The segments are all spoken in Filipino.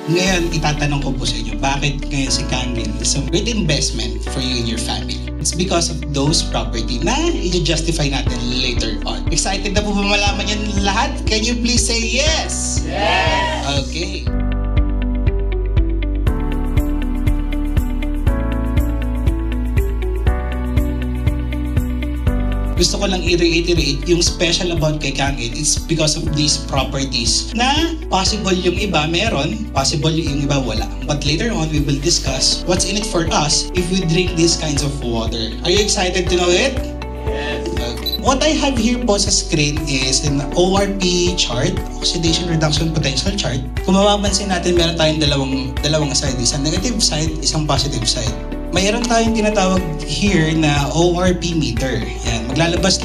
Ngayon, itatanong ko po sa inyo, bakit ngayon si Kangen is a great investment for you and your family? It's because of those property na i-justify natin later on. Excited na po ba malaman yan lahat? Can you please say yes? Yes! Okay. Gusto ko lang i-reiterate yung special about kay Kangen. It's because of these properties na possible yung iba meron, possible yung iba wala. But later on, we will discuss what's in it for us if we drink these kinds of water. Are you excited to know it? Yes. Okay. What I have here po sa screen is an ORP chart, Oxidation Reduction Potential chart. Kung mapapansin natin, meron tayong dalawang side. Isang negative side, isang positive side. Mayroon tayong tinatawag here na ORP meter. Yan. Maglalabas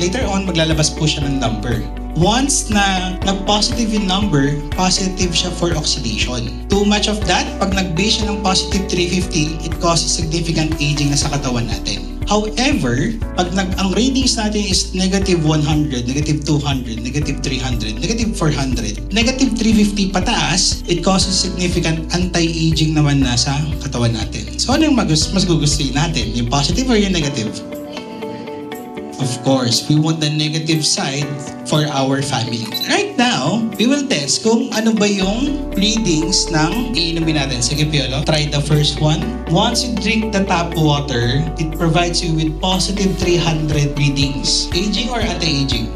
po siya ng number. Once na nag-positive yung number, positive siya for oxidation. Too much of that, pag nag-base siya ng positive 350, it causes significant aging na sa katawan natin. However, pag ang ratings natin is negative 100, negative 200, negative 300, negative 400, negative 350 pataas, it causes significant anti-aging naman na sa katawan natin. So ano yung mas gugustuhin natin? Yung positive or yung negative? Of course, we want the negative side for our family. Right now, we will test kung ano ba yung readings ng iinumin natin. Sige, Piolo, try the first one. Once you drink the tap water, it provides you with positive 300 readings. Aging or anti-aging?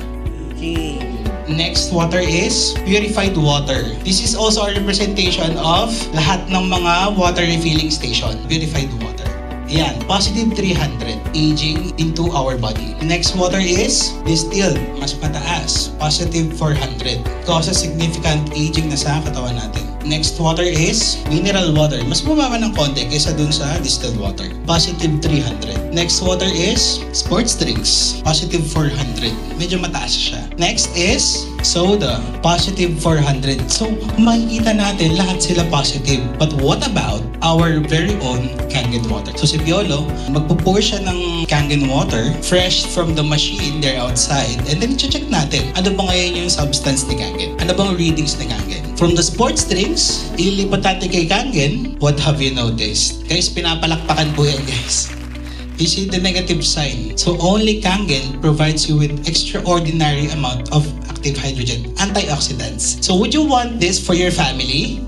Aging. Next water is purified water. This is also a representation of lahat ng mga water refilling station. Purified water. Ayan, positive 300, aging into our body. The next water is distilled, mas mataas, positive 400. Causes significant aging na sa katawan natin. Next water is mineral water. Mas bumaba ng konti kaysa dun sa distilled water. Positive 300. Next water is sports drinks. Positive 400. Medyo mataas siya. Next is soda. Positive 400. So, makikita natin lahat sila positive. But what about our very own Kangen water? So, si Piolo, magpo-pour siya ng Kangen water fresh from the machine there outside. And then, check natin. Ano ba ngayon yung substance ni Kangen? Ano bang readings ni Kangen? From the sports drinks, ililipat natin kay Kangen. What have you noticed? Guys, pinapalakpakan po yan, guys. You see the negative sign. So only Kangen provides you with extraordinary amount of active hydrogen, antioxidants. So would you want this for your family?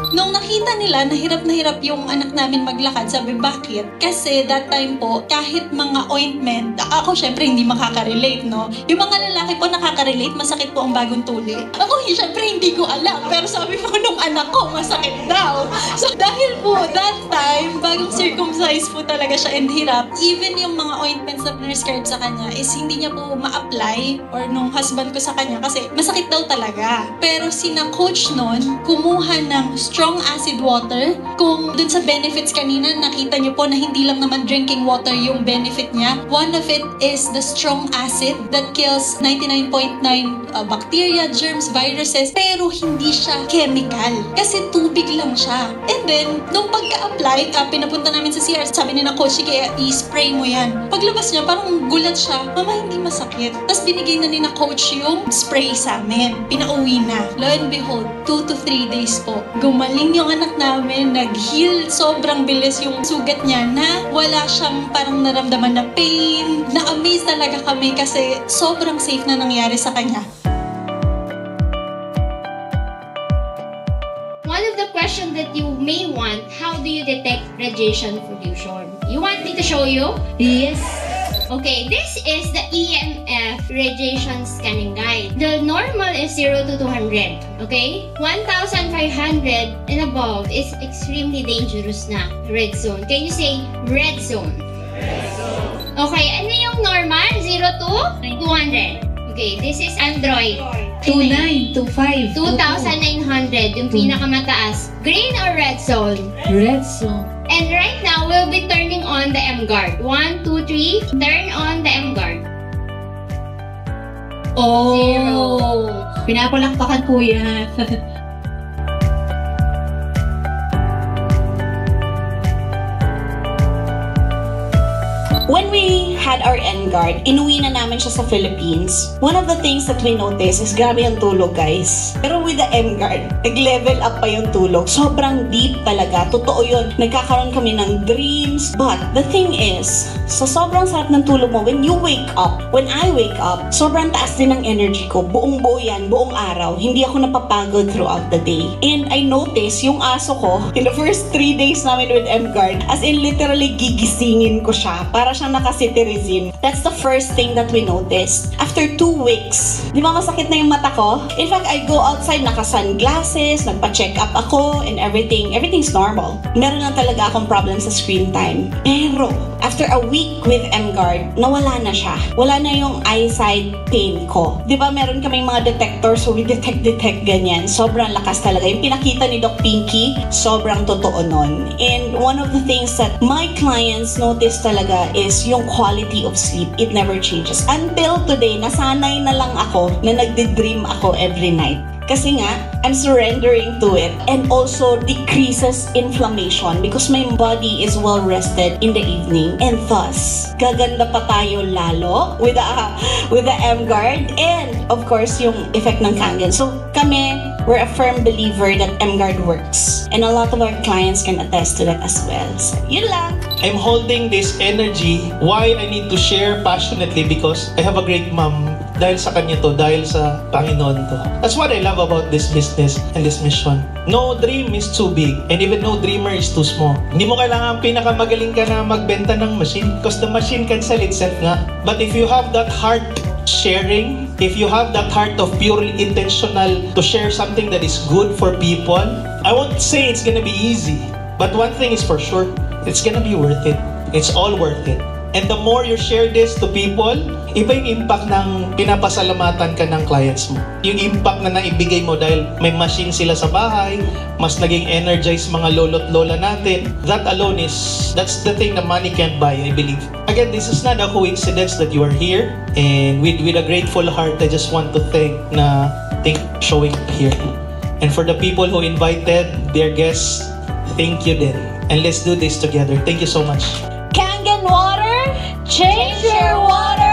Nung nakita nila na hirap yung anak namin maglakad, sabi, bakit? Kasi that time po, kahit mga ointment, ako syempre hindi makaka-relate, no? Yung mga lalaki po nakaka-relate, masakit po ang bagong tuli. Ako syempre hindi ko alam, pero sabi po nung anak ko, masakit daw. So dahil po, that time, bagong circumcised po talaga siya and hirap, even yung mga ointments na prescribe sa kanya is hindi niya po ma-apply or nung husband ko sa kanya kasi masakit daw talaga. Pero sina-coach nun, kumuha ng strong acid water. Kung dun sa benefits kanina, nakita nyo po na hindi lang naman drinking water yung benefit niya. One of it is the strong acid that kills 99.9 bacteria, germs, viruses, pero hindi siya chemical. Kasi tubig lang siya. And then, nung pagka-apply, pinapunta namin sa CR, sabi ni na coach, sige, i-spray mo yan. Paglabas niya, parang gulat siya, mama, hindi masakit. Tapos binigay na ni na coach yung spray sa amin. Pinauwi na. Lo and behold, 2 to 3 days po, gumaling yung anak namin, nag-heal, sobrang bilis yung sugat niya na wala siyang parang naramdaman na pain. Na-amaze talaga kami kasi sobrang safe na nangyari sa kanya. One of the questions that you may want, how do you detect radiation pollution? You want me to show you? Yes. Okay, this is the EMF radiation scanning guide. The normal is 0 to 200. Okay? 1,500 and above is extremely dangerous na. Red zone. Can you say red zone? Red zone. Okay, ano yung normal? 0 to 200. Okay, this is Android. 2925. 2,900, yung pinakamataas. Green or red zone? Red zone. And right now, we'll be turning on the M-Guard. 1, 2, 3. Turn on the M-Guard. Oh! 0. Pinapalakpakan po yan. when we had our NGuard, inuwi na namin siya sa Philippines. One of the things that we noticed is grabe yung tulog, guys. Pero with the NGuard, nag-level up pa yung tulog. Sobrang deep talaga. Totoo yun. Nagkakaroon kami ng dreams. But the thing is, sa sobrang sarap ng tulog mo, when you wake up, when I wake up, sobrang taas din ng energy ko. Buong buo yan, buong araw. Hindi ako napapagod throughout the day. And I noticed, yung aso ko, in the first 3 days namin with NGuard, as in literally gigisingin ko siya para siyang nakasitirizin. That's the first thing that we noticed. After 2 weeks, di ba masakit na yung mata ko? In fact, I go outside, naka-sunglasses, nagpa-check up ako, and everything's normal. Meron lang talaga akong problem sa screen time. Pero, after a week with NGuard, nawala na siya. Wala na yung eyesight pain ko. Di ba meron kaming mga detectors, so we detect ganyan. Sobrang lakas talaga. Yung pinakita ni Doc Pinky, sobrang totoo nun. And one of the things that my clients notice talaga is yung quality of sleep. It never changes. Until today, nasanay na lang ako na nagdi-dream ako every night. Kasi nga, I'm surrendering to it, and also decreases inflammation because my body is well rested in the evening, and thus gaganda pa tayo lalo with the NGuard, and of course yung effect ng Kangen. So kami, we're a firm believer that NGuard works, and a lot of our clients can attest to that as well. So yun lang. I'm holding this energy. Why I need to share passionately? Because I have a great mom. Dahil sa kanya to, dahil sa Panginoon to. That's what I love about this business and this mission. No dream is too big, and even no dreamer is too small. Hindi mo kailangan pinakamagaling ka na magbenta ng machine because the machine can sell itself nga. But if you have that heart sharing, if you have that heart of purely intentional to share something that is good for people, I won't say it's gonna be easy, but one thing is for sure, it's gonna be worth it. It's all worth it. And the more you share this to people, iba yung impact ng pinapasalamatan ka ng clients mo. Yung impact na naibigay mo dahil may machine sila sa bahay, mas naging energized mga lolo't lola natin. That alone that's the thing that money can't buy, I believe. Again, this is not a coincidence that you are here. And with a grateful heart, I just want to thank showing up here. And for the people who invited their guests, thank you din. And let's do this together. Thank you so much. Kangen water, change your water.